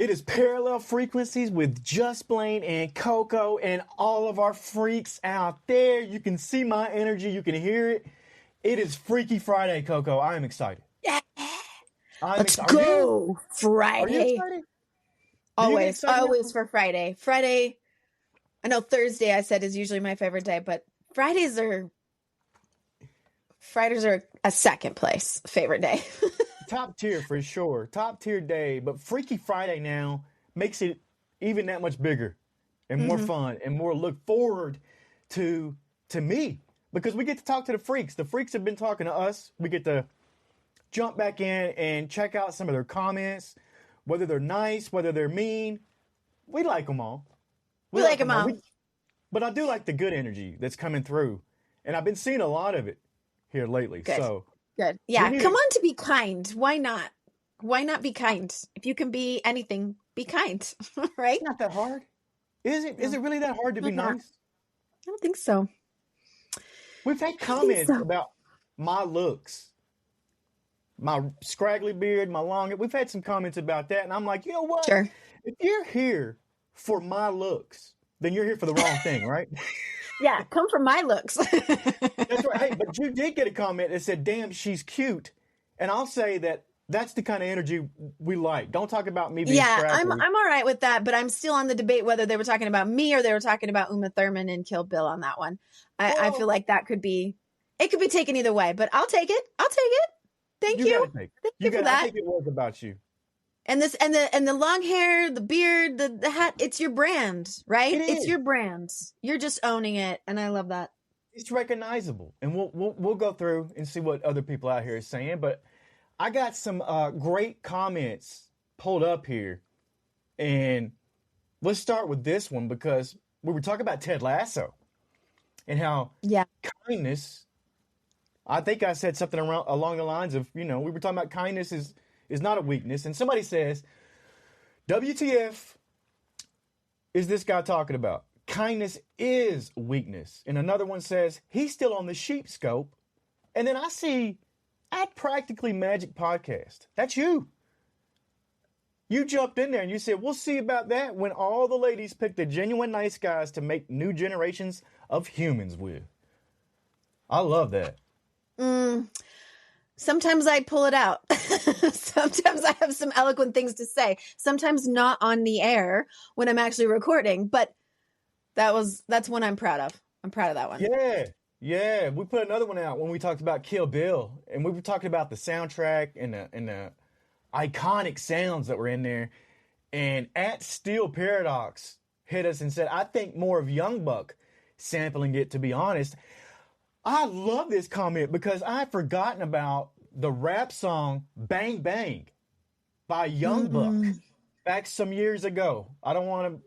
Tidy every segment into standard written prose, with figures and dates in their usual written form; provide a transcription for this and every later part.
It is Parallel Frequencies with just Blane and Coco and all of our freaks out there. You can see my energy. You can hear it. It is Freaky Friday, Coco. I am excited. Yeah. Let's go. Friday. Are you excited? Always for Friday. Friday, I know Thursday I said is usually my favorite day, but Fridays are a second place favorite day. Top tier for sure. Top tier day. But Freaky Friday now makes it even that much bigger and more fun and more look forward to me. Because we get to talk to the freaks. The freaks have been talking to us. We get to jump back in and check out some of their comments, whether they're nice, whether they're mean. We like them all. We like them all. But I do like the good energy that's coming through. And I've been seeing a lot of it here lately. Good. So good. Yeah. Come on to be kind. Why not? Why not be kind? If you can be anything, be kind. Right? It's not that hard. Is it? No. Is it really that hard to be nice? I don't think so. We've had comments about my looks, my scraggly beard, my long. We've had some comments about that. And I'm like, you know what? Sure. If you're here for my looks, then you're here for the wrong thing, right? Yeah, come for my looks. That's right. Hey, but you did get a comment that said, damn, she's cute. And I'll say that that's the kind of energy we like. Don't talk about me being scraggly. I'm all right with that, but I'm still on the debate whether they were talking about me or they were talking about Uma Thurman and Kill Bill on that one. I feel like it could be taken either way, but I'll take it. Thank you. Thank you for that. I think it was about you. And the long hair, the beard, the hat, it's your brand, right? It's your brand. You're just owning it. And I love that. It's recognizable. And we'll go through and see what other people out here are saying. But I got some great comments pulled up here. And let's start with this one because we were talking about Ted Lasso and how kindness, I think I said something along the lines of, we were talking about kindness is not a weakness. And somebody says, WTF is this guy talking about? Kindness is weakness. And another one says, he's still on the sheep scope. And then I see at Practically Magic Podcast. That's you. You jumped in there and you said, we'll see about that when all the ladies pick the genuine nice guys to make new generations of humans with. I love that. Sometimes I pull it out. Sometimes I have some eloquent things to say. Sometimes not on the air when I'm actually recording, but that's one I'm proud of. I'm proud of that one. Yeah. We put another one out when we talked about Kill Bill, and we were talking about the soundtrack and the iconic sounds that were in there. And at Steel Paradox hit us and said, I think more of Young Buck sampling it, to be honest. I love this comment because I'd forgotten about the rap song Bang Bang by Young Buck back some years ago. I don't want to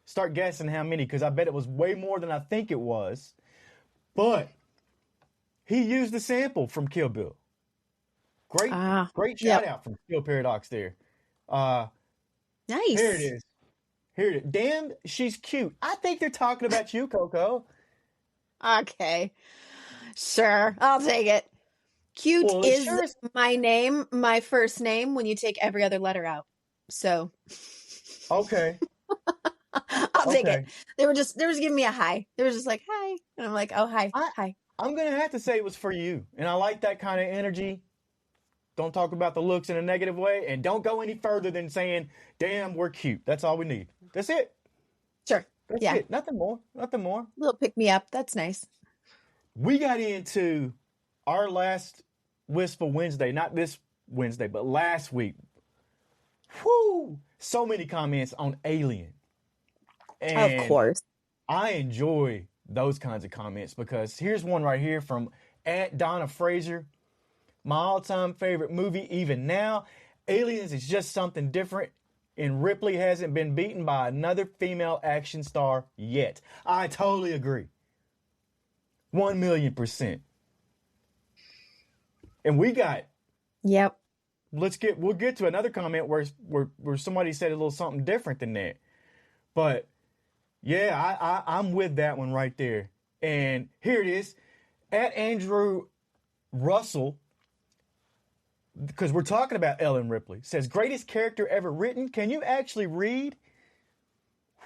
start guessing how many because I bet it was way more than I think it was. But he used the sample from Kill Bill. Great shout out from Steel Paradox there. Nice. Here it is. Damn, she's cute. I think they're talking about you, Coco. Okay. Sure, I'll take it. Cute is my name, my first name, when you take every other letter out. So. Okay. I'll take it. They were just giving me a hi. They were just like, hi. And I'm like, oh, hi. Hi. I'm going to have to say it was for you. And I like that kind of energy. Don't talk about the looks in a negative way. And don't go any further than saying, damn, we're cute. That's all we need. That's it. Sure. That's it. Nothing more. A little pick me up. That's nice. We got into our last Wistful Wednesday, not this Wednesday, but last week. Whoo! So many comments on Alien. And of course. I enjoy those kinds of comments because here's one right here from @Donna Fraser. My all-time favorite movie, even now. Aliens is just something different, and Ripley hasn't been beaten by another female action star yet. I totally agree. 1,000,000%. And we got. Yep. We'll get to another comment where somebody said a little something different than that. But yeah, I'm with that one right there. And here it is. @Andrew Russell because we're talking about Ellen Ripley, says, greatest character ever written. Can you actually read?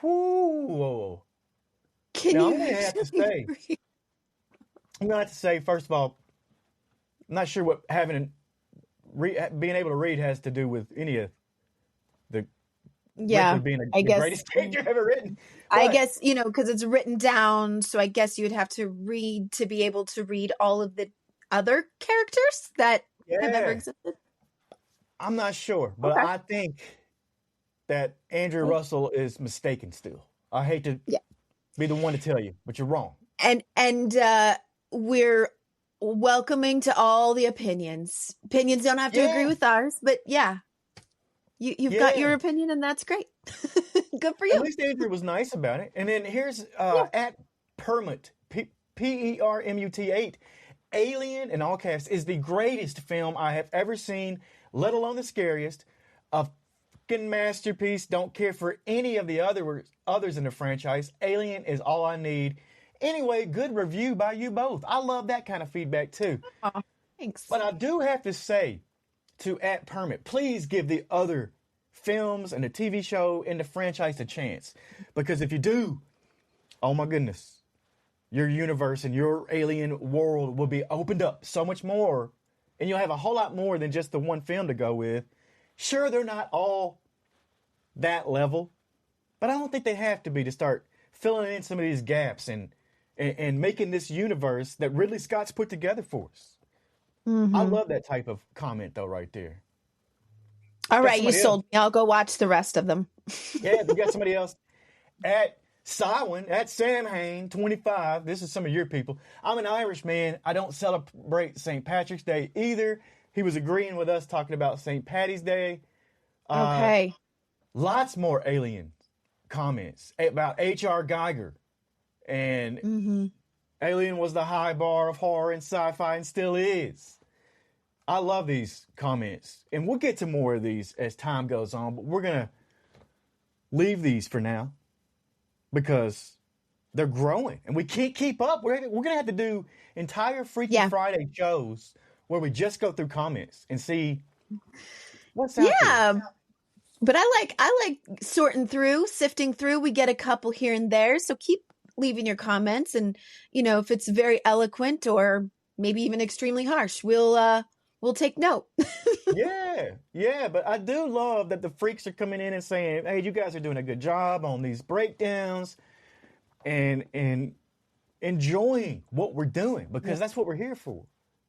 Whoo. Can Now, you I'm going to have to say, read? first of all, I'm not sure what being able to read has to do with any of the Yeah, Ripley being I the guess. greatest character ever written. I But, guess, because it's written down, so I guess you'd have to read to be able to read all of the other characters that have ever yeah, existed. I'm not sure, but Okay. I think that Andrew Russell is mistaken still. I hate to Yeah. be the one to tell you, but you're wrong. And we're welcoming to all the opinions. Opinions don't have to agree Yeah, with ours, but yeah, you've got your yeah. opinion, and that's great. Good for At you. least Andrew was nice about it. And then here's Yeah. at Permut, Permut8. Alien, in all caps, is the greatest film I have ever seen, let alone the scariest. A fucking masterpiece. Don't care for any of the others in the franchise. Alien is all I need. Anyway, good review by you both. I love that kind of feedback too. Aw, thanks. But I do have to say to at Permit, please give the other films and the TV show and the franchise a chance. Because if you do, oh my goodness, your universe and your alien world will be opened up so much more. And you'll have a whole lot more than just the one film to go with. Sure, they're not all that level, but I don't think they have to be to start filling in some of these gaps and making this universe that Ridley Scott's put together for us. Mm-hmm. I love that type of comment, though, right there. All right, you sold me. I'll go watch the rest of them. Yeah, we got somebody else at Samhain, at Samhain 25. This is some of your people. I'm an Irish man. I don't celebrate St. Patrick's Day either. He was agreeing with us talking about St. Patty's Day. Okay. Lots more alien comments about H.R. Geiger. And Alien was the high bar of horror and sci-fi and still is. I love these comments. And we'll get to more of these as time goes on, but we're going to leave these for now because they're growing and we can't keep up. We're going to have to do entire Freaky Friday shows where we just go through comments and see what's out there. But I like sorting through, sifting through. We get a couple here and there. So keep leaving your comments, and if it's very eloquent or maybe even extremely harsh, we'll take note. Yeah, but I do love that the freaks are coming in and saying, hey, you guys are doing a good job on these breakdowns and enjoying what we're doing, because that's what we're here for.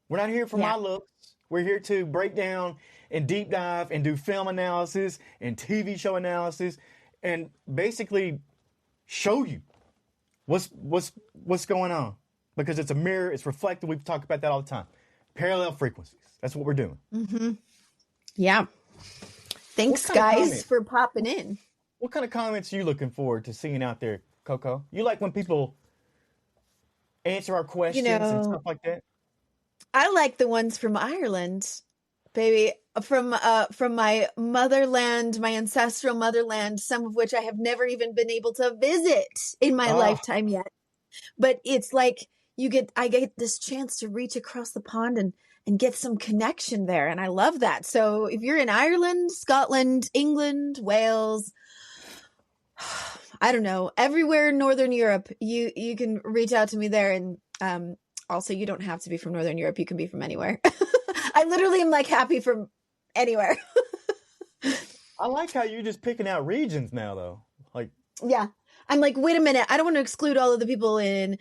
We're not here for my looks. We're here to break down and deep dive and do film analysis and TV show analysis and basically show you what's going on, because it's a mirror, it's reflective. We've talked about that all the time. Parallel frequencies. That's what we're doing. Yeah. Thanks, guys, for popping in. What kind of comments are you looking forward to seeing out there, Coco? You like when people answer our questions and stuff like that? I like the ones from Ireland, baby, from my motherland, my ancestral motherland, some of which I have never even been able to visit in my lifetime yet. But it's like I get this chance to reach across the pond and get some connection there. And I love that. So if you're in Ireland, Scotland, England, Wales, I don't know, everywhere in Northern Europe, you can reach out to me there. And also, you don't have to be from Northern Europe. You can be from anywhere. I literally am like happy from anywhere. I like how you're just picking out regions now, though. Like, yeah, I'm like, wait a minute. I don't want to exclude all of the people in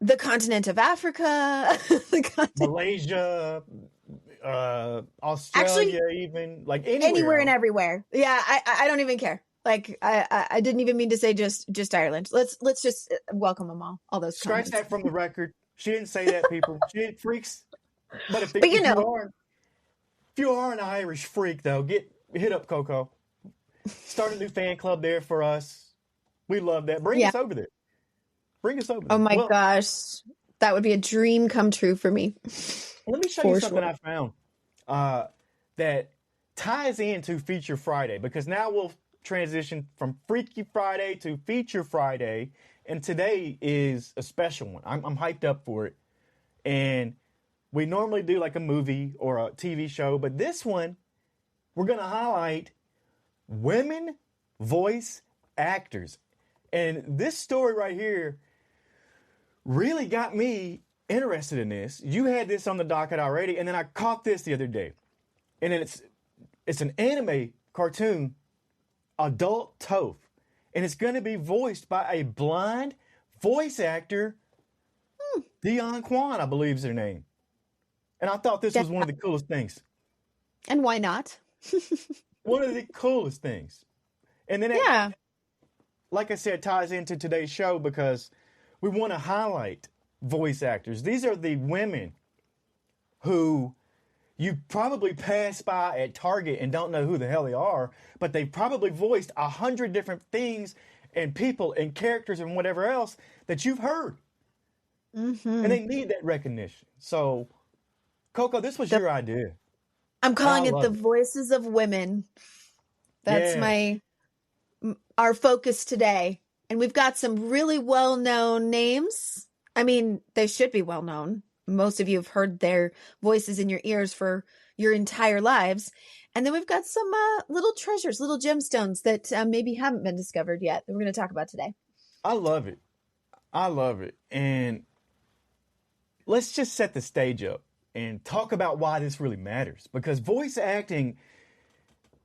the continent of Africa, Malaysia, Australia, even like anywhere and everywhere. Yeah, I don't even care. Like I didn't even mean to say just Ireland. Let's just welcome them all those. Scratch that from the record. She didn't say that, people. She didn't, freaks. But if you are an Irish freak, though, hit up Coco. Start a new fan club there for us. We love that. Bring us over there. Oh my gosh, that would be a dream come true for me. Let me show you something I found that ties into Feature Friday, because now we'll transition from Freaky Friday to Feature Friday, and today is a special one. I'm hyped up for it, and We normally do like a movie or a TV show, but this one, we're going to highlight women voice actors. And this story right here really got me interested in this. You had this on the docket already, and then I caught this the other day. And then it's an anime cartoon, Adult Toph. And it's going to be voiced by a blind voice actor, Dion Kwan, I believe is her name. And I thought this was one of the coolest things. And why not? One of the coolest things. And then it, like I said, ties into today's show because we want to highlight voice actors. These are the women who you probably pass by at Target and don't know who the hell they are, but they've probably voiced 100 different things and people and characters and whatever else that you've heard. Mm-hmm. And they need that recognition. So, Coco, this was your idea. I'm calling it the voices of women. That's our focus today. And we've got some really well-known names. I mean, they should be well-known. Most of you have heard their voices in your ears for your entire lives. And then we've got some little treasures, little gemstones that maybe haven't been discovered yet that we're going to talk about today. I love it. I love it. And let's just set the stage up and talk about why this really matters. Because voice acting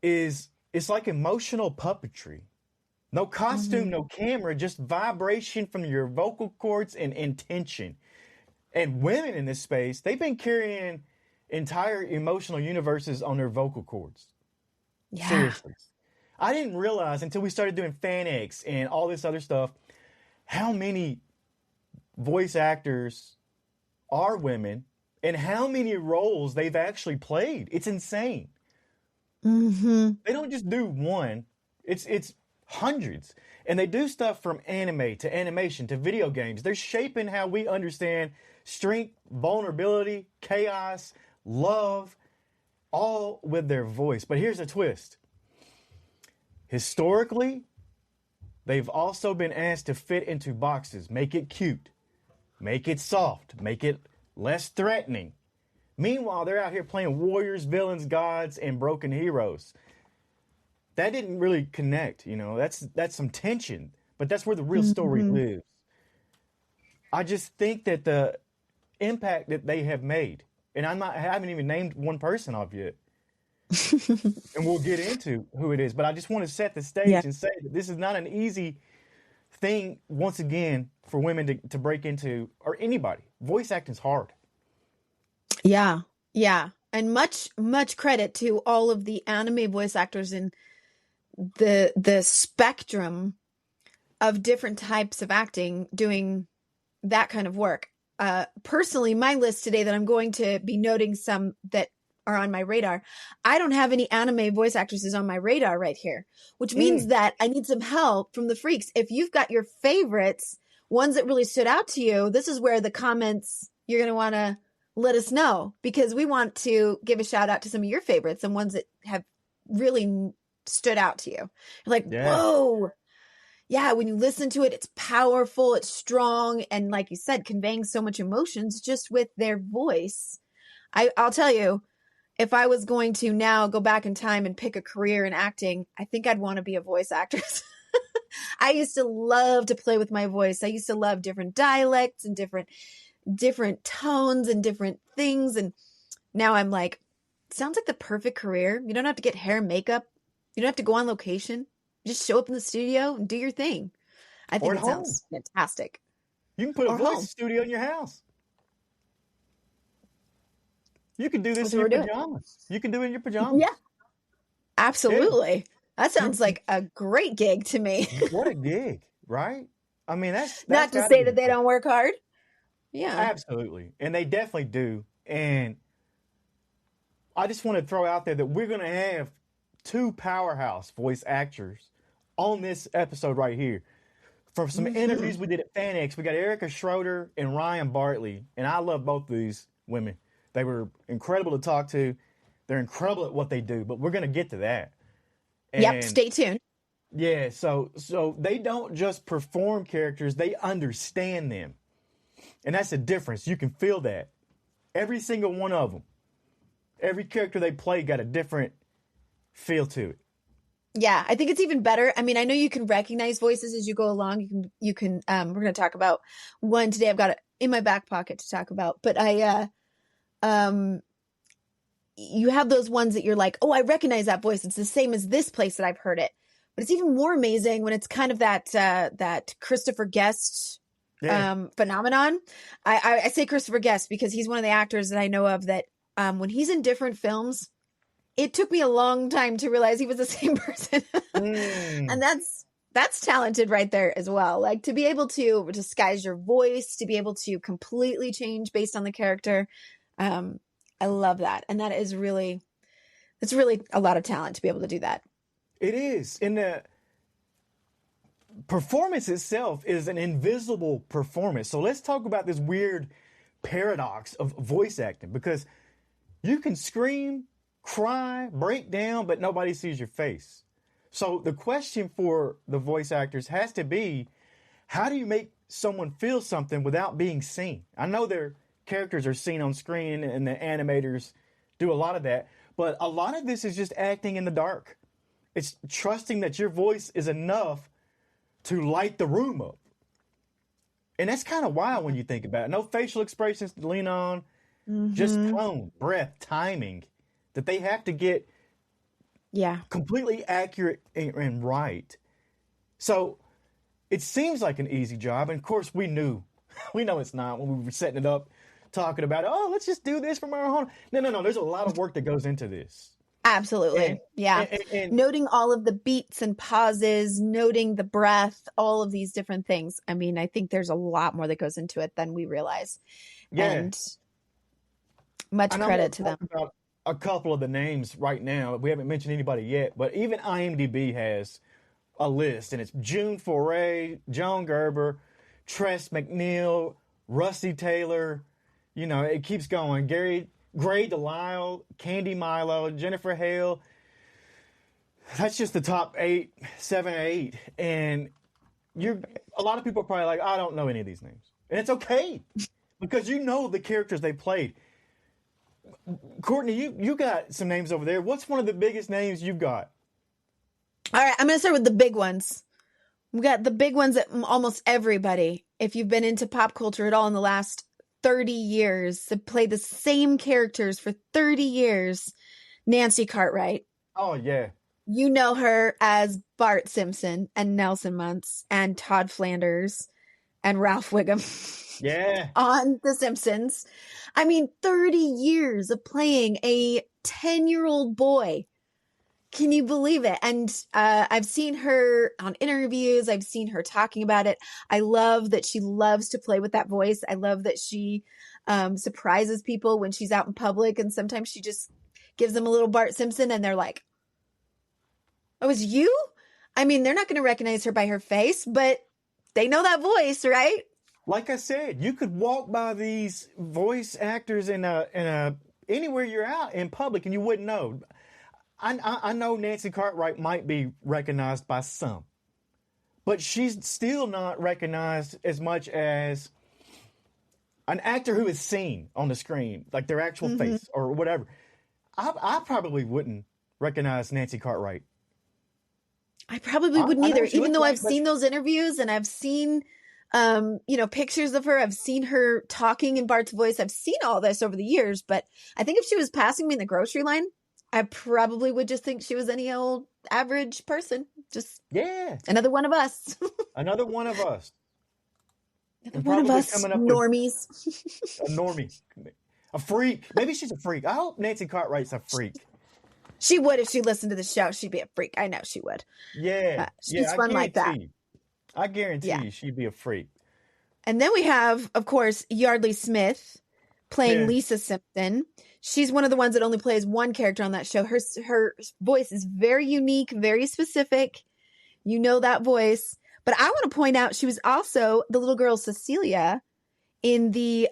it's like emotional puppetry. No costume, no camera, just vibration from your vocal cords and intention. And women in this space, they've been carrying entire emotional universes on their vocal cords. Yeah. Seriously. I didn't realize until we started doing fan X and all this other stuff, how many voice actors are women and how many roles they've actually played. It's insane. Mm-hmm. They don't just do one. It's hundreds. And they do stuff from anime to animation to video games. They're shaping how we understand strength, vulnerability, chaos, love, all with their voice. But here's a twist. Historically, they've also been asked to fit into boxes, make it cute, make it soft, make it less threatening. Meanwhile, they're out here playing warriors, villains, gods, and broken heroes. That didn't really connect, you know. That's some tension, but that's where the real story lives. I just think that the impact that they have made, and I haven't even named one person off yet, and we'll get into who it is, but I just want to set the stage and say that this is not an easy thing, once again, for women to break into, or anybody. Voice acting's hard. Yeah. And much credit to all of the anime voice actors in the spectrum of different types of acting doing that kind of work. Personally, my list today that I'm going to be noting some that are on my radar, I don't have any anime voice actresses on my radar right here, which means that I need some help from the freaks. If you've got your favorites, ones that really stood out to you, this is where the comments, you're going to want to let us know, because we want to give a shout out to some of your favorites and ones that have really stood out to you. You're like, whoa. Yeah, when you listen to it, it's powerful, it's strong, and like you said, conveying so much emotions just with their voice. I'll tell you, if I was going to now go back in time and pick a career in acting, I think I'd want to be a voice actress. I used to love to play with my voice. I used to love different dialects and different tones and different things. And now I'm like, sounds like the perfect career. You don't have to get hair and makeup. You don't have to go on location. Just show up in the studio and do your thing. I think it sounds fantastic. You can put a voice studio in your house. You can do this in your pajamas. You can do it in your pajamas. Yeah, absolutely. Yeah. That sounds like a great gig to me. What a gig, right? I mean, that's not to say that they don't work hard. Yeah, absolutely. And they definitely do. And I just want to throw out there that we're going to have two powerhouse voice actors on this episode right here. From some interviews we did at FanX, we got Erica Schroeder and Ryan Bartley. And I love both of these women. They were incredible to talk to. They're incredible at what they do, but we're going to get to that. And stay tuned. Yeah, so they don't just perform characters, they understand them. And that's the difference. You can feel that. Every single one of them. Every character they play got a different feel to it. Yeah, I think it's even better. I mean, I know you can recognize voices as you go along. We're going to talk about one today. I've got it in my back pocket to talk about, but you have those ones that you're like, oh, I recognize that voice. It's the same as this place that I've heard it. But it's even more amazing when it's kind of that Christopher Guest phenomenon. I say Christopher Guest because he's one of the actors that I know of that when he's in different films, it took me a long time to realize he was the same person. And that's talented right there as well. Like to be able to disguise your voice, to be able to completely change based on the character. I love that. And that is really, it's really a lot of talent to be able to do that. It is. And the performance itself is an invisible performance. So let's talk about this weird paradox of voice acting, because you can scream, cry, break down, but nobody sees your face. So the question for the voice actors has to be, how do you make someone feel something without being seen? I know their characters are seen on screen and the animators do a lot of that, but a lot of this is just acting in the dark. It's trusting that your voice is enough to light the room up. And that's kind of wild when you think about it. No facial expressions to lean on, just tone, breath, timing that they have to get completely accurate and right. So it seems like an easy job. And of course, we know it's not when we were setting it up, talking about, oh, let's just do this from our home. No. There's a lot of work that goes into this. Absolutely. And noting all of the beats and pauses, noting the breath, all of these different things. I mean, I think there's a lot more that goes into it than we realize. Yeah. And much credit to them. About a couple of the names right now. We haven't mentioned anybody yet, but even IMDb has a list, and it's June Foray, Joan Gerber, Tress MacNeille, Rusty Taylor. You know, it keeps going. Gray Delisle, Candy Milo, Jennifer Hale. That's just the top 7 or 8. And a lot of people are probably like, I don't know any of these names. And it's okay, because you know the characters they played. Courtney, you got some names over there. What's one of the biggest names you've got? All right, I'm going to start with the big ones. We got the big ones that almost everybody, if you've been into pop culture at all in the last 30 years, have played the same characters for 30 years. Nancy Cartwright. Oh, yeah. You know her as Bart Simpson and Nelson Muntz and Todd Flanders and Ralph Wiggum. Yeah. On The Simpsons. I mean, 30 years of playing a 10-year-old boy. Can you believe it? And I've seen her on interviews. I've seen her talking about it. I love that she loves to play with that voice. I love that she surprises people when she's out in public. And sometimes she just gives them a little Bart Simpson and they're like, oh, it's you? I mean, they're not going to recognize her by her face, but they know that voice, right? Like I said, you could walk by these voice actors in anywhere you're out in public and you wouldn't know. I know Nancy Cartwright might be recognized by some, but she's still not recognized as much as an actor who is seen on the screen, like their actual face or whatever. I probably wouldn't recognize Nancy Cartwright. I probably wouldn't either, even though I've seen those interviews and I've seen pictures of her. I've seen her talking in Bart's voice. I've seen all this over the years, but I think if she was passing me in the grocery line, I probably would just think she was any old average person. Just another one of us. Another one of us. Another one of us normies. A normie. A freak. Maybe she's a freak. I hope Nancy Cartwright's a freak. She would if she listened to the show. She'd be a freak. I know she would. Yeah. She's fun like that. I guarantee you she'd be a freak. And then we have, of course, Yardley Smith playing Lisa Simpson. She's one of the ones that only plays one character on that show. Her voice is very unique, very specific. You know that voice. But I want to point out she was also the little girl Cecilia in the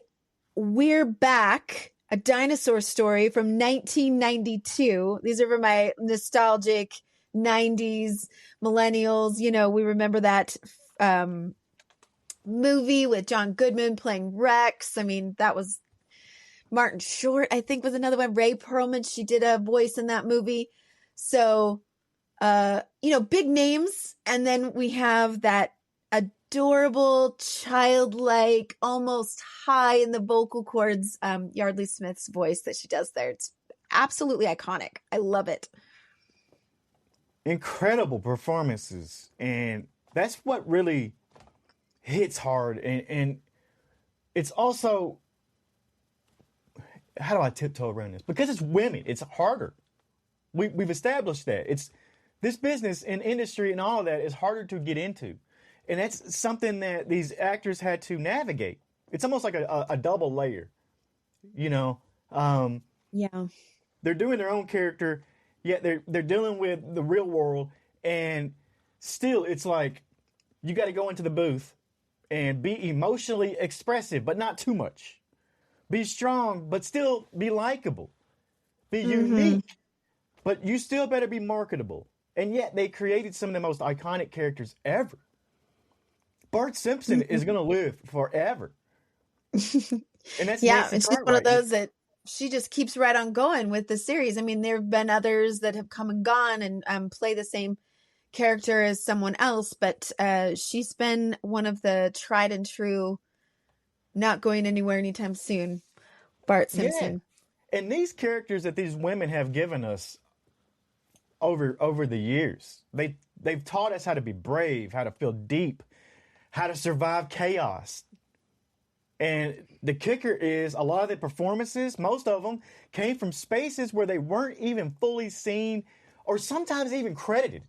We're Back, a dinosaur story from 1992. These are for my nostalgic 90s millennials. You know, we remember that movie with John Goodman playing Rex. I mean, that was Martin Short, I think, was another one. Ray Perlman, she did a voice in that movie. So, big names. And then we have that adorable, childlike, almost high in the vocal cords, Yardley Smith's voice that she does there. It's absolutely iconic. I love it. Incredible performances. And that's what really hits hard. And it's also, how do I tiptoe around this? Because it's women, it's harder. We've established that. It's this business and industry and all of that is harder to get into. And that's something that these actors had to navigate. It's almost like a double layer, Yeah. They're doing their own character, yet they're dealing with the real world. And still, it's like you got to go into the booth and be emotionally expressive, but not too much. Be strong, but still be likable. Be unique, but you still better be marketable. And yet they created some of the most iconic characters ever. Bart Simpson is going to live forever. And that's and she's one of those that she just keeps right on going with the series. I mean, there have been others that have come and gone and play the same character as someone else, but she's been one of the tried and true, not going anywhere anytime soon, Bart Simpson. Yeah. And these characters that these women have given us over the years, they've taught us how to be brave, how to feel deep, how to survive chaos. And the kicker is a lot of the performances, most of them, came from spaces where they weren't even fully seen or sometimes even credited.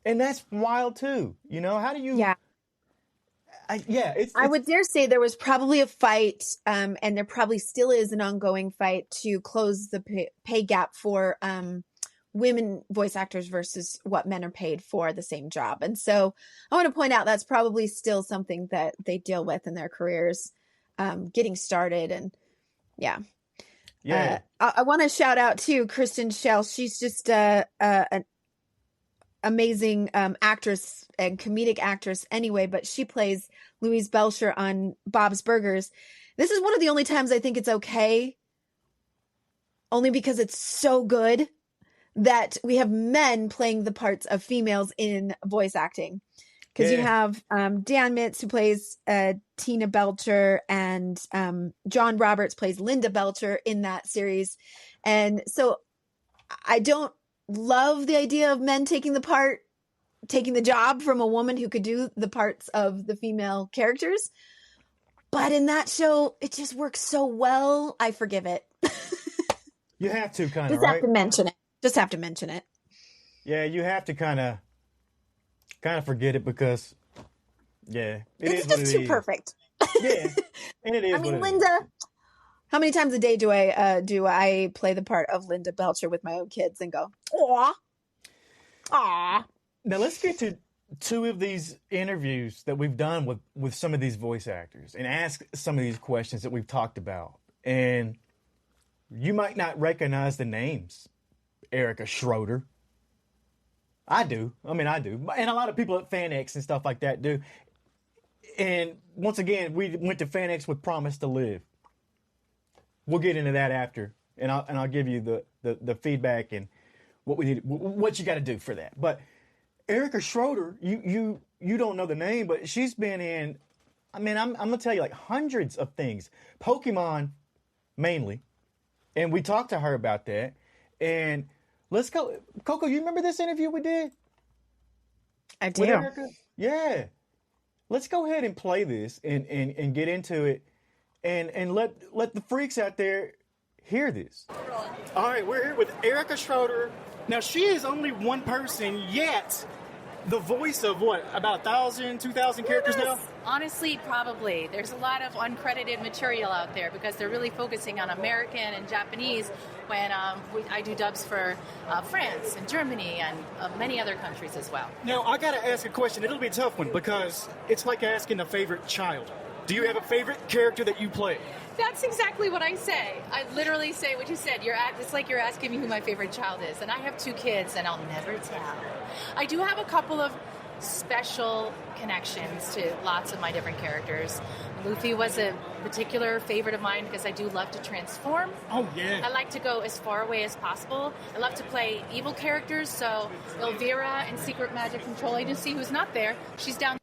And that's wild too. How do you... Yeah. I would dare say there was probably a fight, and there probably still is an ongoing fight to close the pay gap for women voice actors versus what men are paid for the same job. And so I want to point out that's probably still something that they deal with in their careers, getting started. And I want to shout out to Kristen Schell. She's just an amazing actress and comedic actress anyway, but she plays Louise Belcher on Bob's Burgers. This is one of the only times I think it's okay, only because it's so good, that we have men playing the parts of females in voice acting. Because you have Dan Mitz, who plays Tina Belcher, and John Roberts plays Linda Belcher in that series. And so I don't love the idea of men taking the job from a woman who could do the parts of the female characters. But in that show, it just works so well. I forgive it. You have to kind of, Just have to mention it. Just have to mention it. Yeah, you have to kind of forget it because, it's just too perfect. Yeah, and it is. I mean, Linda. How many times a day do I play the part of Linda Belcher with my own kids and go, aw. Now let's get to two of these interviews that we've done with some of these voice actors and ask some of these questions that we've talked about. And you might not recognize the names. Erica Schroeder. I do. And a lot of people at FanX and stuff like that do. And once again, we went to FanX with Promise to Live. We'll get into that after, and I'll give you the feedback and what you got to do for that. But Erica Schroeder, you don't know the name, but she's been in. I'm gonna tell you like hundreds of things, Pokemon mainly, and we talked to her about that. And let's go, Coco. You remember this interview we did? I do. With Erica? Yeah. Let's go ahead and play this and get into it. And let the freaks out there hear this. All right, we're here with Erica Schroeder. Now, she is only one person, yet the voice of what, about 1,000, 2,000 characters now? Honestly, probably. There's a lot of uncredited material out there because they're really focusing on American and Japanese when I do dubs for France and Germany and many other countries as well. Now, I got to ask a question. It'll be a tough one because it's like asking a favorite child. Do you have a favorite character that you play? That's exactly what I say. I literally say what you said. It's like you're asking me who my favorite child is. And I have 2 kids, and I'll never tell. I do have a couple of special connections to lots of my different characters. Luffy was a particular favorite of mine because I do love to transform. Oh, yeah. I like to go as far away as possible. I love to play evil characters, so Elvira in Secret Magic Control Agency, who's not there, she's down.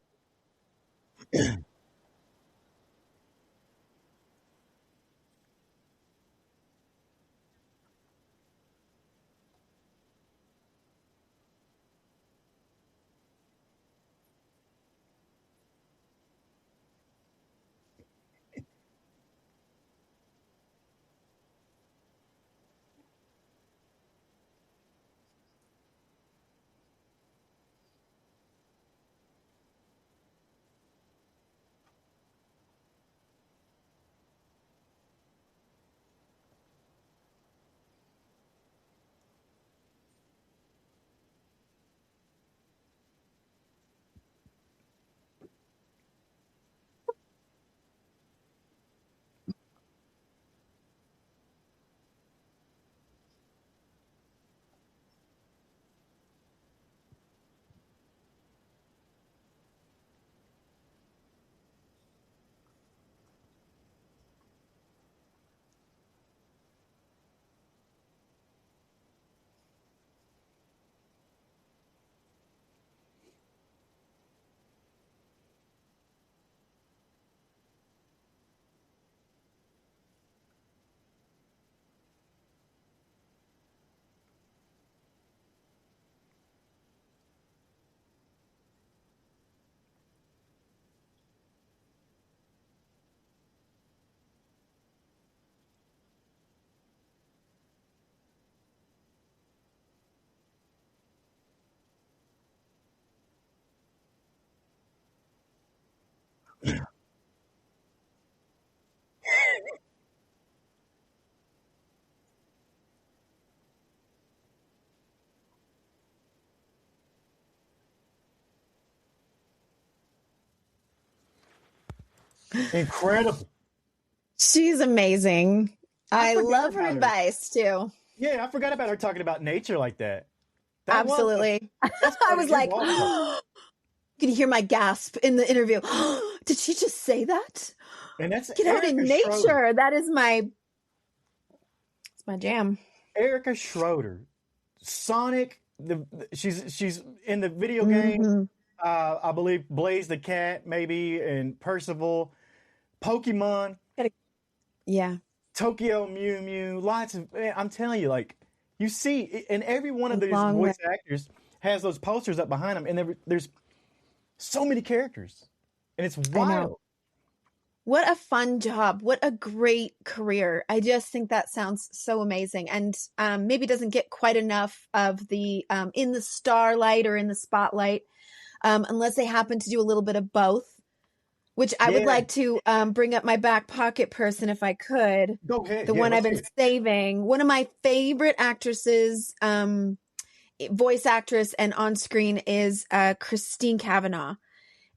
Incredible. She's amazing. I forgot love her about her. advice too. Yeah, I forgot about her talking about nature like that. Absolutely. That's I was like, you can hear my gasp in the interview. Did she just say that? and that's Get out in Erica nature. Schroeder. That is it's my jam. Erica Schroeder, Sonic. She's in the video game. Mhm. I believe Blaze the Cat, maybe, and Percival, Pokemon, Yeah. Tokyo Mew Mew. Lots of. I'm telling you, like you see, and every one of these Long voice way. actors has those posters up behind them, and there's so many characters, and it's I know. wild. What a fun job. What a great career. I just think that sounds so amazing. And maybe doesn't get quite enough of the in the starlight or in the spotlight unless they happen to do a little bit of both, which I would Yeah. like to bring up my back pocket person if I could. Go ahead. The Yeah, one I've let's been saving. One of my favorite actresses, voice actress and on screen is Christine Cavanaugh.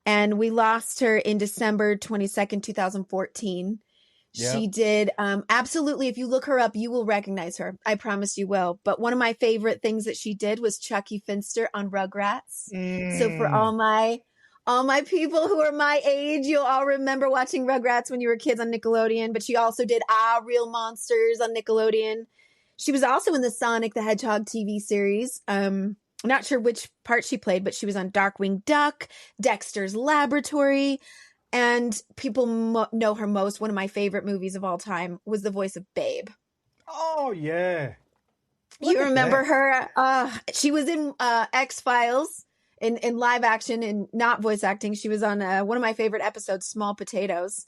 And we lost her in December 22nd, 2014. Yeah. She did absolutely. If you look her up, you will recognize her. I promise you will. But one of my favorite things that she did was Chucky Finster on Rugrats. So for all my people who are my age, you'll all remember watching Rugrats when you were kids on Nickelodeon. But she also did Real Monsters on Nickelodeon. She was also in the Sonic the Hedgehog TV series. I'm not sure which part she played, but she was on Darkwing Duck, Dexter's Laboratory, and people know her most. One of my favorite movies of all time was the voice of Babe. Oh yeah, you remember her? She was in X-Files in live action and not voice acting. She was on one of my favorite episodes, Small Potatoes.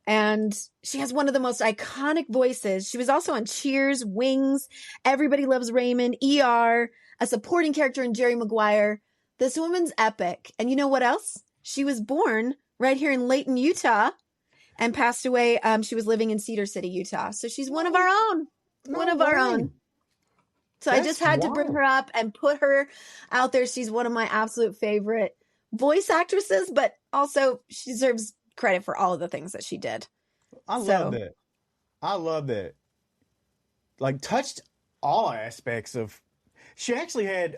And she has one of the most iconic voices. She was also on Cheers, Wings, Everybody Loves Raymond, ER, a supporting character in Jerry Maguire. This woman's epic. And you know what else? She was born right here in Layton, Utah, and passed away. She was living in Cedar City, Utah. So she's one of our own. One of our own. So I just had to bring her up and put her out there. She's one of my absolute favorite voice actresses, but also she deserves credit for all of the things that she did. I love that. I love that. Like touched all aspects of. She actually had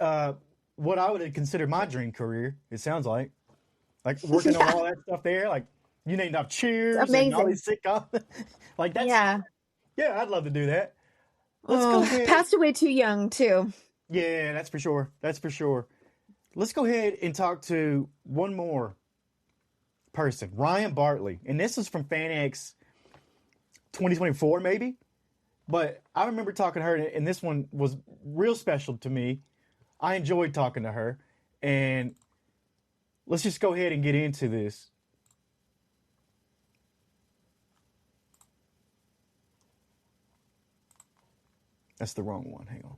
what I would consider my dream career. It sounds like working on all that stuff there. Like you named off Cheers and all these sitcoms. Like that's yeah, I'd love to do that. Let's go ahead. Passed away too young too. Yeah, that's for sure. That's for sure. Let's go ahead and talk to one more person, Ryan Bartley, and this is from FanX 2024, maybe. But I remember talking to her, and this one was real special to me. I enjoyed talking to her, and let's just go ahead and get into this. That's the wrong one. Hang on.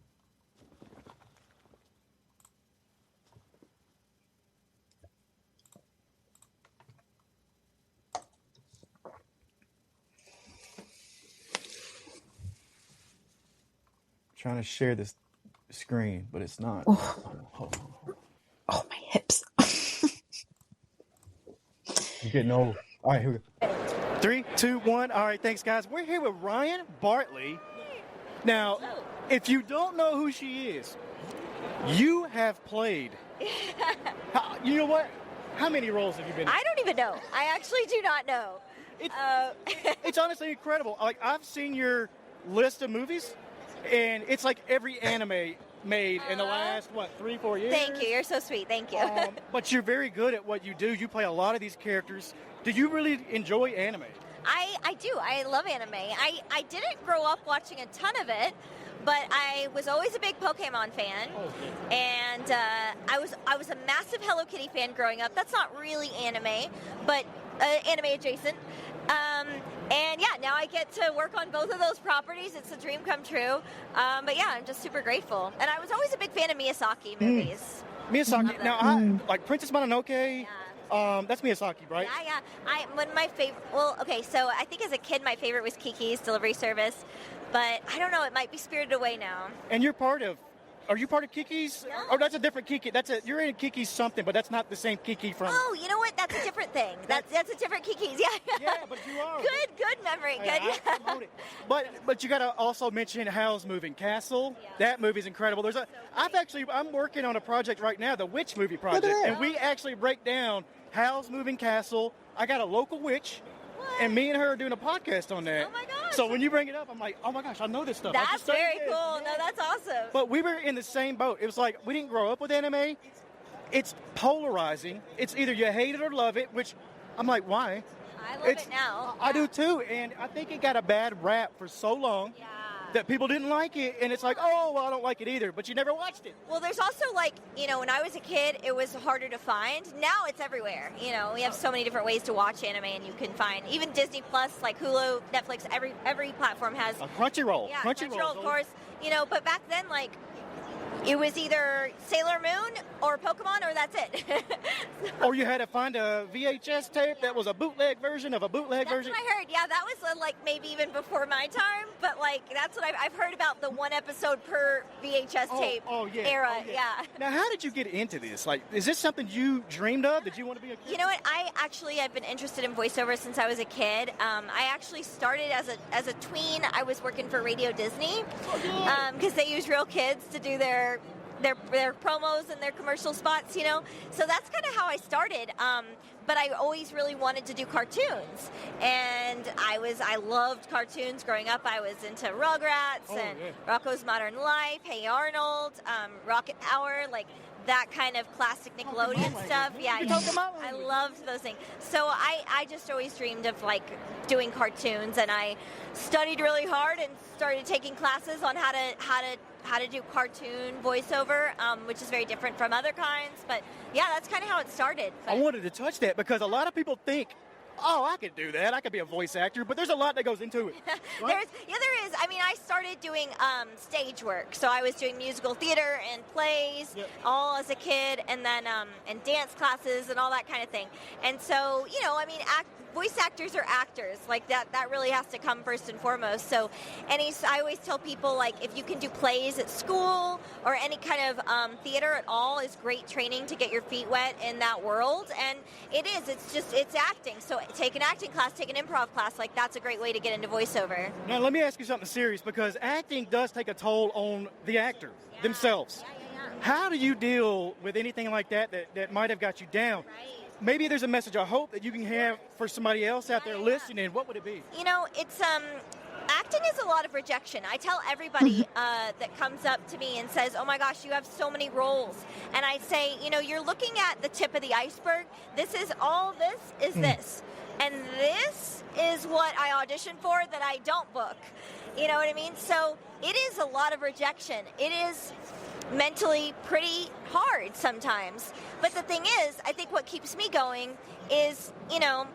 Trying to share this screen, but it's not. Oh, my hips. You're getting old. All right, here we go. 3, 2, 1. All right, thanks, guys. We're here with Ryan Bartley. Now, if you don't know who she is, you have played. You know what? How many roles have you been in? I don't even know. I actually do not know. It's honestly incredible. Like, I've seen your list of movies, and it's like every anime made in the last, 3, 4 years? Thank you. You're so sweet. Thank you. But you're very good at what you do. You play a lot of these characters. Do you really enjoy anime? I do. I love anime. I didn't grow up watching a ton of it, but I was always a big Pokemon fan. And I was a massive Hello Kitty fan growing up. That's not really anime, but anime adjacent. And yeah, now I get to work on both of those properties. It's a dream come true. But yeah, I'm just super grateful. And I was always a big fan of Miyazaki movies. Miyazaki. Now, I like Princess Mononoke. Yeah. That's Miyazaki, right? Yeah. One of my favorite. Well, okay. So I think as a kid, my favorite was Kiki's Delivery Service, but I don't know. It might be Spirited Away now. And you're part of. Are you part of Kiki's? No. Oh, that's a different Kiki. You're in Kiki's something, but that's not the same Kiki from. Oh, you know what? That's a different thing. That's a different Kiki's. Yeah. Yeah, but you are. Good memory. Good. I but you got to also mention Howl's Moving Castle. Yeah. That movie's incredible. I'm working on a project right now, the Witch movie project, and we actually break down Howl's Moving Castle. I got a local witch. And me and her are doing a podcast on that. Oh my gosh. So when you bring it up, I'm like, oh my gosh, I know this stuff. That's very cool. Yeah. No, that's awesome. But we were in the same boat. It was like, we didn't grow up with anime. It's polarizing. It's either you hate it or love it, which I'm like, why? I love it now. I do too. And I think it got a bad rap for so long. Yeah. That people didn't like it, and it's like, oh, well, I don't like it either, but you never watched it. Well, there's also when I was a kid, it was harder to find. Now it's everywhere. We have so many different ways to watch anime, and you can find even Disney Plus, like Hulu, Netflix. Every platform has a Crunchyroll. Yeah, Crunchyroll, of course. But back then, it was either Sailor Moon or Pokemon, or that's it. Or you had to find a VHS tape that was a bootleg version of a bootleg version. That's what I heard. Yeah, that was maybe even before my time, but that's what I've heard about, the one episode per VHS tape era. Oh, yeah. Now, how did you get into this? Is this something you dreamed of? Did you want to be a kid? You know what? I've been interested in voiceover since I was a kid. I actually started as a tween. I was working for Radio Disney because they use real kids to do their promos and their commercial spots, So that's kind of how I started. But I always really wanted to do cartoons, and I loved cartoons growing up. I was into Rugrats Rocko's Modern Life, Hey Arnold, Rocket Hour, that kind of classic Nickelodeon stuff. Yeah, I loved those things. So I just always dreamed of doing cartoons, and I studied really hard and started taking classes on how to do cartoon voiceover, which is very different from other kinds. But yeah, that's kind of how it started. I wanted to touch that because a lot of people think, oh, I could do that. I could be a voice actor, but there's a lot that goes into it. Right? There is. I mean, I started doing stage work, so I was doing musical theater and plays all as a kid, and then and dance classes and all that kind of thing. And so, voice actors are actors. That really has to come first and foremost. So, I always tell people, if you can do plays at school or any kind of theater at all is great training to get your feet wet in that world. And it's acting. So take an acting class, take an improv class. That's a great way to get into voiceover. Now, let me ask you something serious, because acting does take a toll on the actor themselves. Yeah. How do you deal with anything like that might have got you down? Right. Maybe there's a message of hope that you can have for somebody else out there listening. What would it be? You know, it's acting is a lot of rejection. I tell everybody that comes up to me and says, "Oh my gosh, you have so many roles," and I say, you know, you're looking at the tip of the iceberg. This is all. This is this, and this is what I audition for that I don't book. You know what I mean? So it is a lot of rejection. It is mentally pretty hard sometimes. But the thing is, I think what keeps me going is, you know,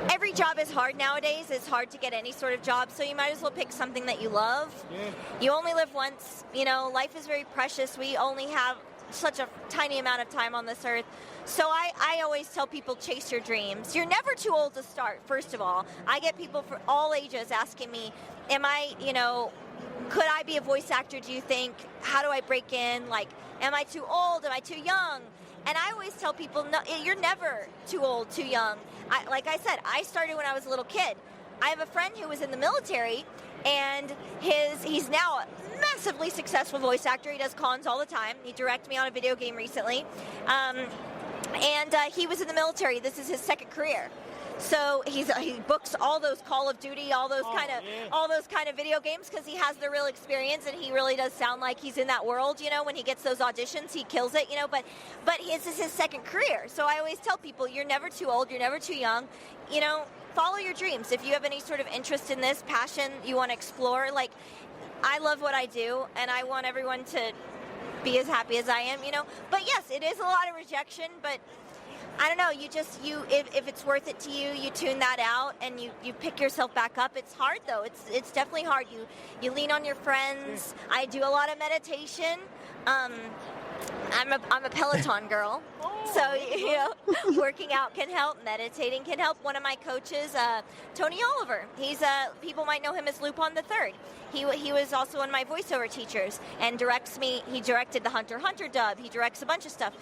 every job is hard nowadays. It's hard to get any sort of job, so you might as well pick something that you love. Yeah. You only live once. You know, life is very precious. We only have such a tiny amount of time on this earth. So I always tell people, chase your dreams. You're never too old to start, first of all. I get people for all ages asking me, am I, you know, could I be a voice actor, do you think? How do I break in? Like, am I too old? Am I too young? And I always tell people, no, you're never too old, too young. Like I said, I started when I was a little kid. I have a friend who was in the military, and he's now a massively successful voice actor. He does cons all the time. He directed me on a video game recently. And he was in the military. This is his second career. So he books all those Call of Duty, all those kind of video games because he has the real experience, and he really does sound like he's in that world. You know, when he gets those auditions, he kills it. You know, but this is his second career. So I always tell people, you're never too old, you're never too young. You know, follow your dreams. If you have any sort of interest in this, passion you want to explore, like I love what I do, and I want everyone to be as happy as I am. You know, but yes, it is a lot of rejection, but I don't know, if it's worth it to you, you tune that out and you pick yourself back up. It's hard though. It's definitely hard. You lean on your friends. I do a lot of meditation. I'm a Peloton girl. So, you know, working out can help, meditating can help. One of my coaches, Tony Oliver, people might know him as Lupin the Third. He was also one of my voiceover teachers and directs me. He directed the Hunter x Hunter dub. He directs a bunch of stuff.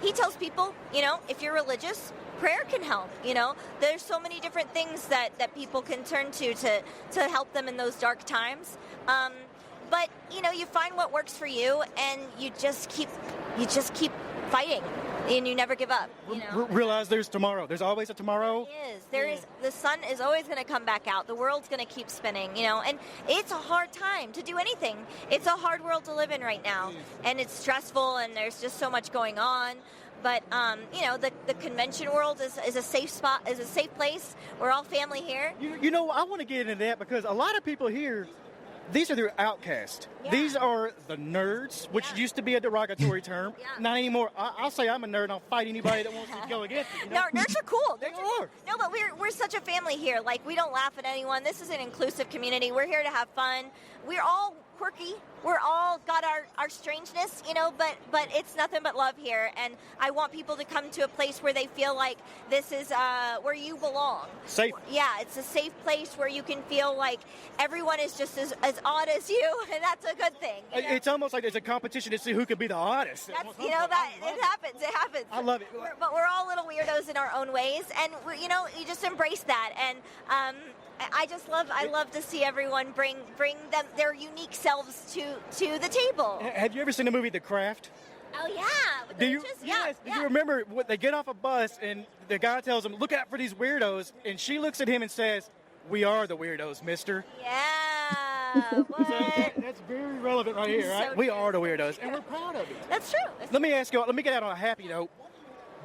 He tells people, you know, if you're religious, prayer can help. You know, there's so many different things that people can turn to help them in those dark times. But you know, you find what works for you, and you just keep fighting, and you never give up. You know? Realize there's tomorrow. There's always a tomorrow. There is. The sun is always going to come back out. The world's going to keep spinning. You know, and it's a hard time to do anything. It's a hard world to live in right now, and it's stressful, and there's just so much going on. But you know, the convention world is a safe spot, is a safe place. We're all family here. You know, I want to get into that because a lot of people here, these are their outcasts. Yeah. These are the nerds, which used to be a derogatory term. Yeah. Not anymore. I'll say I'm a nerd, and I'll fight anybody that wants to go against it. You know? No, nerds are cool. They are. No, but we're such a family here. Like, we don't laugh at anyone. This is an inclusive community. We're here to have fun. We're all quirky. We're all got our strangeness, you know, but it's nothing but love here. And I want people to come to a place where they feel like this is where you belong. Safe. Yeah, it's a safe place where you can feel like everyone is just as odd as you, and that's a good thing. You know? It's almost like there's a competition to see who can be the oddest. That's, you know, that it happens. It happens. I love it. But we're all little weirdos in our own ways, and you know, you just embrace that. And I love to see everyone bring them their unique selves to the table. Have you ever seen the movie The Craft? Oh yeah. Do you? Yes. Do you remember what they get off a bus and the guy tells them, "Look out for these weirdos," and she looks at him and says, "We are the weirdos, mister." Yeah. What? That's very relevant right here, right? So We true. are the weirdos, and we're proud of it. That's true. Let me ask you. Let me get out on a happy note.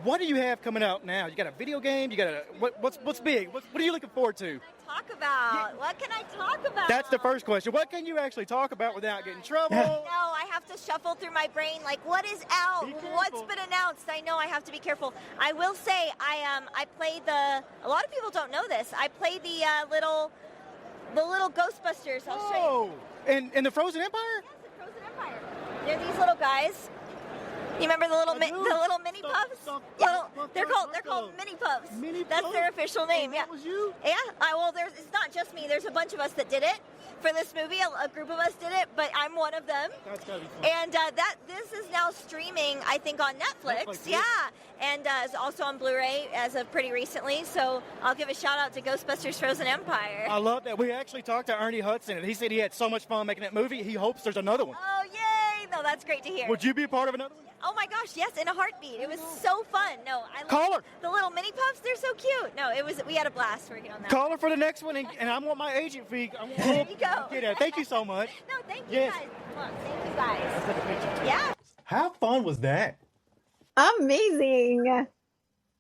What do you have coming out now? You got a video game? You got what's big? What are you looking forward to? Talk about? What can I talk about? That's the first question. What can you actually talk about without getting in trouble? No, I have to shuffle through my brain. Like, what is out? Be careful. What's been announced? I know I have to be careful. I will say, I played a lot of people don't know this. I played the little Ghostbusters. I'll show you. In the Frozen Empire? Yes, the Frozen Empire. They're these little guys. You remember the little mini puffs? They're called mini puffs. That's their official name. Yeah. That was you? Yeah. It's not just me. There's a bunch of us that did it for this movie. A group of us did it, but I'm one of them. That's gotta be fun. And this is now streaming, I think, on Netflix. Yeah. And it's also on Blu-ray as of pretty recently. So I'll give a shout out to Ghostbusters Frozen Empire. I love that. We actually talked to Ernie Hudson, and he said he had so much fun making that movie. He hopes there's another one. Oh, yay! No, that's great to hear. Would you be a part of another one? Oh my gosh, yes, in a heartbeat. It was so fun. No, I Call love her. the little mini pups. They're so cute. No, we had a blast working on that. Call her for the next one, and I want my agent fee. There you go. Get that. Thank you so much. No, thank you Yes. guys. Come on, thank you guys. Yeah. How fun was that? Amazing.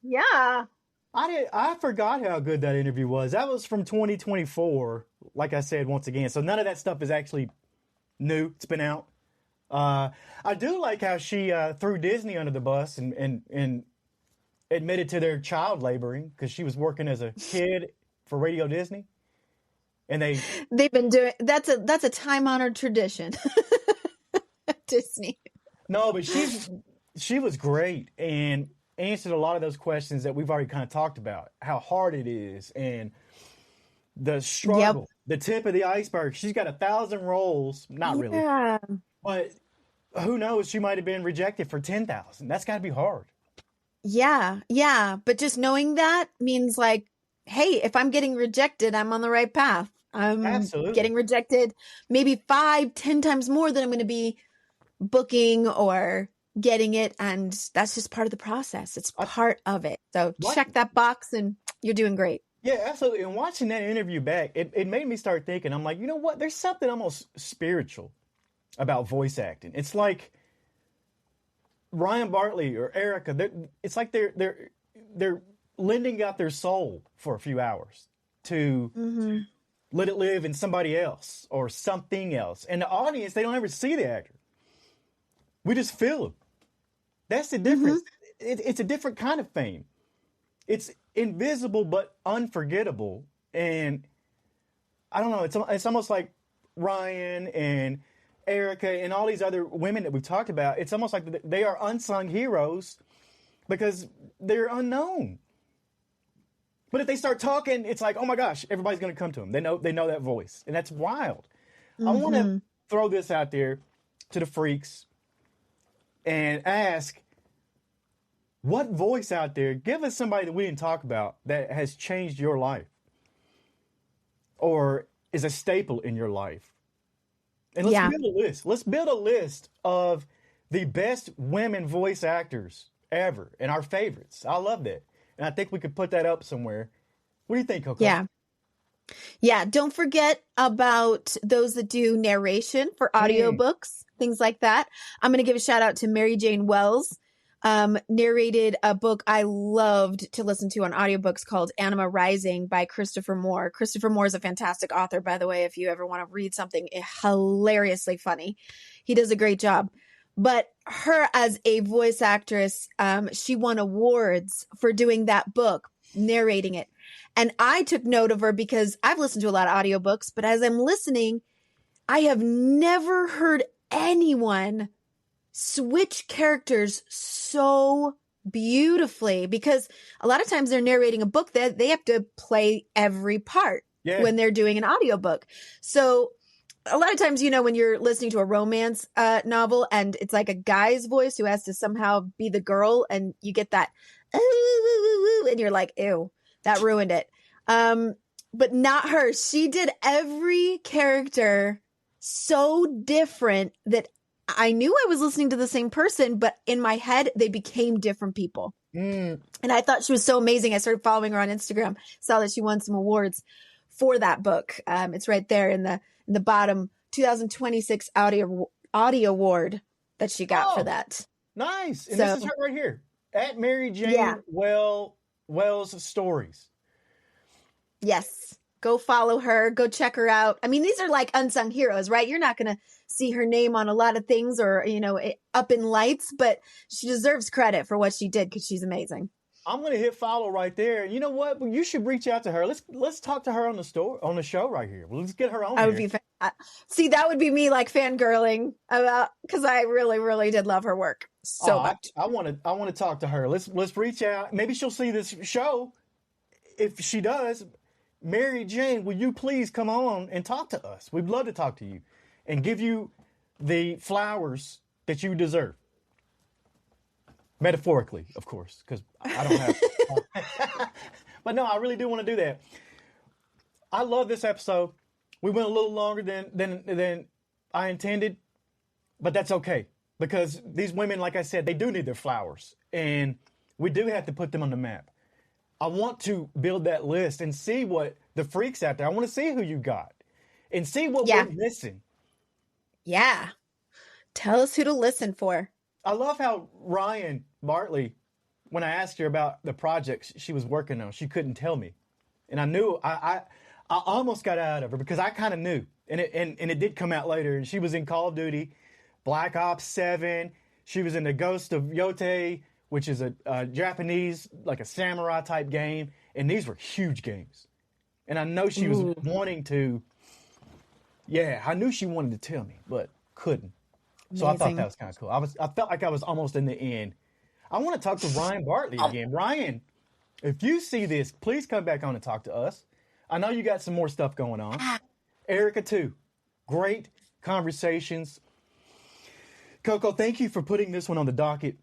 Yeah. I forgot how good that interview was. That was from 2024. Like I said, once again, so none of that stuff is actually new. It's been out. I do like how she threw Disney under the bus and admitted to their child laboring because she was working as a kid for Radio Disney, and they've been doing that's a time-honored tradition. Disney. No, but she was great and answered a lot of those questions that we've already kind of talked about, how hard it is and the struggle, the tip of the iceberg. She's got 1,000 roles, not really, but who knows? She might have been rejected for 10,000. That's got to be hard. Yeah. But just knowing that means like, hey, if I'm getting rejected, I'm on the right path. I'm Absolutely. getting rejected maybe 5-10 times more than I'm going to be booking or getting it. And that's just part of the process. It's part of it. So check that box and you're doing great. Yeah, absolutely. And watching that interview back, it made me start thinking, I'm like, you know what? There's something almost spiritual about voice acting. It's like Ryan Bartley or Erica. It's like they're lending out their soul for a few hours to let it live in somebody else or something else. And the audience, they don't ever see the actor. We just feel them. That's the difference. It's a different kind of fame. It's invisible but unforgettable. And I don't know. It's almost like Ryan and Erica and all these other women that we've talked about. It's almost like they are unsung heroes because they're unknown. But if they start talking, it's like, oh my gosh, everybody's going to come to them. They know that voice, and that's wild. I want to throw this out there to the freaks and ask, what voice out there, give us somebody that we didn't talk about that has changed your life or is a staple in your life. And let's build a list. Let's build a list of the best women voice actors ever and our favorites. I love that. And I think we could put that up somewhere. What do you think, Coco? Yeah. Don't forget about those that do narration for audiobooks, things like that. I'm going to give a shout out to Mary Jane Wells. Narrated a book I loved to listen to on audiobooks called Anima Rising by Christopher Moore. Christopher Moore is a fantastic author, by the way, if you ever want to read something hilariously funny. He does a great job. But her as a voice actress, she won awards for doing that book, narrating it. And I took note of her because I've listened to a lot of audiobooks, but as I'm listening, I have never heard anyone switch characters so beautifully, because a lot of times they're narrating a book that they have to play every part when they're doing an audiobook. So a lot of times, when you're listening to a romance novel and it's like a guy's voice who has to somehow be the girl and you get that, and you're like, ew, that ruined it. But not her. She did every character so different that I knew I was listening to the same person, but in my head, they became different people. And I thought she was so amazing. I started following her on Instagram, saw that she won some awards for that book. It's right there in the bottom, 2026 Audio Award that she got for that. Nice. And this is her right here at Mary Jane Wells Stories. Yes. Go follow her. Go check her out. I mean, these are like unsung heroes, right? You're not going to see her name on a lot of things or, up in lights, but she deserves credit for what she did because she's amazing. I'm going to hit follow right there. You know what? You should reach out to her. Let's talk to her on the show right here. Let's get her on I would be see, that would be me like fangirling about, because I really, really did love her work so much. I want to talk to her. Let's reach out. Maybe she'll see this show. If she does, Mary Jane, will you please come on and talk to us? We'd love to talk to you and give you the flowers that you deserve. Metaphorically, of course, because I don't have. But no, I really do want to do that. I love this episode. We went a little longer than I intended. But that's okay because these women, like I said, they do need their flowers, and we do have to put them on the map. I want to build that list and see what the freaks out there. I want to see who you got and see what Yeah. we're missing. Yeah. Tell us who to listen for. I love how Ryan Bartley, when I asked her about the projects she was working on, she couldn't tell me. And I knew I almost got out of her because I kind of knew. And it did come out later. And she was in Call of Duty, Black Ops 7. She was in the Ghost of Yote, which is a Japanese, like a samurai type game. And these were huge games. And I know she was wanting to, I knew she wanted to tell me, but couldn't. So I thought that was kind of cool. I felt like I was almost in the end. I want to talk to Ryan Bartley again. Ryan, if you see this, please come back on and talk to us. I know you got some more stuff going on. Erica, too. Great conversations. Coco, thank you for putting this one on the docket.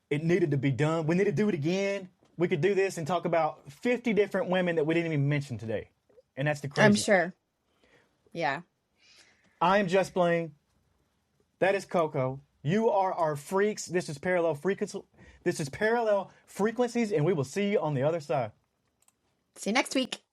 It needed to be done. We need to do it again. We could do this and talk about 50 different women that we didn't even mention today. And that's the crazy. I'm sure. Yeah. I am Just Blane. That is Coco. You are our freaks. This is Parallel Frequencies. This is Parallel Frequencies, and we will see you on the other side. See you next week.